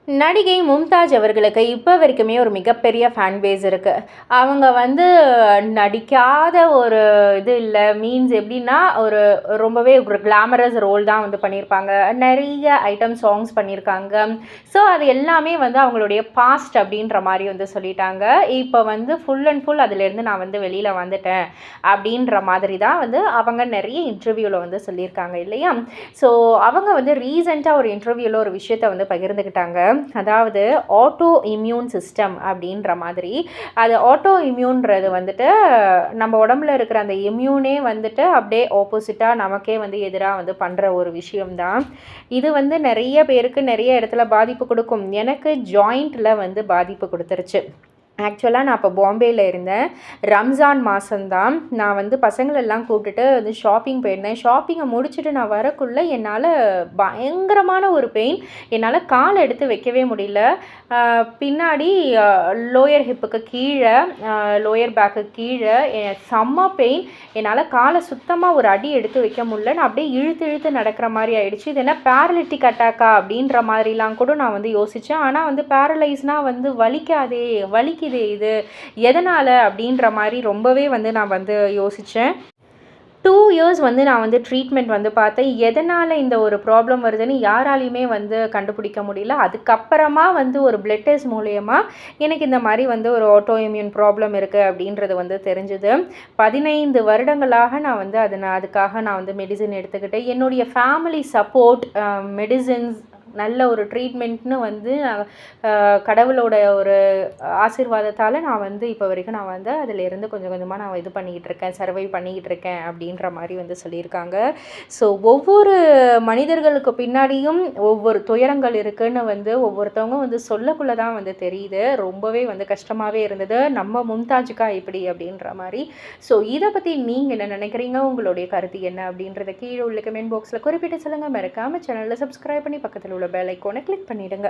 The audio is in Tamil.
நடிகை மும்தாஜ் அவர்களுக்கு இப்போ வரைக்குமே ஒரு மிகப்பெரிய ஃபேன் பேஸ் இருக்குது. அவங்க நடிக்காத ஒரு இது இல்லை. மீன்ஸ் எப்படின்னா, ரொம்பவே ஒரு கிளாமரஸ் ரோல் தான் பண்ணியிருப்பாங்க. நிறைய ஐட்டம் சாங்ஸ் பண்ணியிருக்காங்க. ஸோ அது எல்லாமே அவங்களுடைய பாஸ்ட் அப்படின்ற மாதிரி சொல்லிட்டாங்க. இப்போ ஃபுல் அண்ட் ஃபுல் அதுலேருந்து நான் வெளியில் வந்துட்டேன் அப்படின்ற மாதிரி தான் அவங்க நிறைய இன்டர்வியூவில் சொல்லியிருக்காங்க இல்லையா? ஸோ அவங்க ரீசெண்டாக ஒரு இன்டர்வியூவில் ஒரு விஷயத்தை பகிர்ந்துக்கிட்டாங்க. அதாவது ஆட்டோ இம்யூன் சிஸ்டம் அப்படின்ற மாதிரி. அது ஆட்டோ இம்யூன்றது நம்ம உடம்புல இருக்கிற அந்த இம்யூனே அப்படியே ஆப்போசிட்டாக நமக்கே எதிராக பண்ணுற ஒரு விஷயம்தான் இது. நிறைய பேருக்கு நிறைய இடத்துல பாதிப்பு கொடுக்கும். எனக்கு ஜாயிண்ட்டில் பாதிப்பு கொடுத்துருச்சு. ஆக்சுவலாக நான் இப்போ பாம்பேயில் இருந்தேன். ரம்ஜான் மாதம்தான். நான் பசங்களெல்லாம் கூப்பிட்டுட்டு ஷாப்பிங் போயிருந்தேன். ஷாப்பிங்கை முடிச்சுட்டு நான் வரக்குள்ளே என்னால் பயங்கரமான ஒரு பெயின். என்னால் கால் எடுத்து வைக்கவே முடியல. பின்னாடி லோயர் ஹிப்புக்கு கீழே, லோயர் பேக்கு கீழே செம்ம பெயின். என்னால் காலை சுத்தமாக ஒரு அடி எடுத்து வைக்க முடியல. நான் அப்படியே இழுத்து இழுத்து நடக்கிற மாதிரி ஆயிடுச்சு. இது என்ன பேரலிட்டிக் அட்டாக்கா அப்படின்ற மாதிரிலாம் கூட நான் யோசித்தேன். ஆனால் பேரலைஸ்னால் வலிக்குதே இது எதனால் அப்படின்ற மாதிரி ரொம்பவே நான் யோசித்தேன். 2 இயர்ஸ் நான் ட்ரீட்மெண்ட் பார்த்தேன். எதனால் இந்த ஒரு ப்ராப்ளம் வருதுன்னு யாராலையுமே கண்டுபிடிக்க முடியல. அதுக்கப்புறமா ஒரு பிளட் டெஸ்ட் மூலயமா எனக்கு இந்த மாதிரி ஒரு ஆட்டோ இம்யூன் ப்ராப்ளம் இருக்குது அப்படின்றது தெரிஞ்சுது. 15 வருடங்களாக நான் அதுக்காக நான் மெடிசின் எடுத்துக்கிட்டேன். என்னுடைய ஃபேமிலி சப்போர்ட், மெடிசின்ஸ், நல்ல ஒரு ட்ரீட்மெண்ட்னு கடவுளோட ஒரு ஆசீர்வாதத்தால் நான் இப்போ வரைக்கும் நான் அதிலேருந்து கொஞ்சம் கொஞ்சமாக நான் இது பண்ணிக்கிட்டு இருக்கேன், சர்வை பண்ணிக்கிட்டு இருக்கேன் அப்படின்ற மாதிரி சொல்லியிருக்காங்க. ஸோ ஒவ்வொரு மனிதர்களுக்கு பின்னாடியும் ஒவ்வொரு துயரங்கள் இருக்குதுன்னு ஒவ்வொருத்தவங்க சொல்லக்குள்ளே தான் தெரியுது. ரொம்பவே கஷ்டமாகவே இருந்தது. நம்ம மும்தாஜுக்கா இப்படி அப்படின்ற மாதிரி. ஸோ இதை பற்றி நீங்கள் என்ன நினைக்கிறீங்க? உங்களுடைய கருத்து என்ன அப்படின்றத கீழே உள்ள கமெண்ட் பாக்ஸில் குறிப்பிட்டு சொல்லுங்கள். மறக்காமல் சேனலில் சப்ஸ்கிரைப் பண்ணி பக்கத்தில் உள்ள பெல் ஐக்கானை கிளிக் பண்ணிவிடுங்க.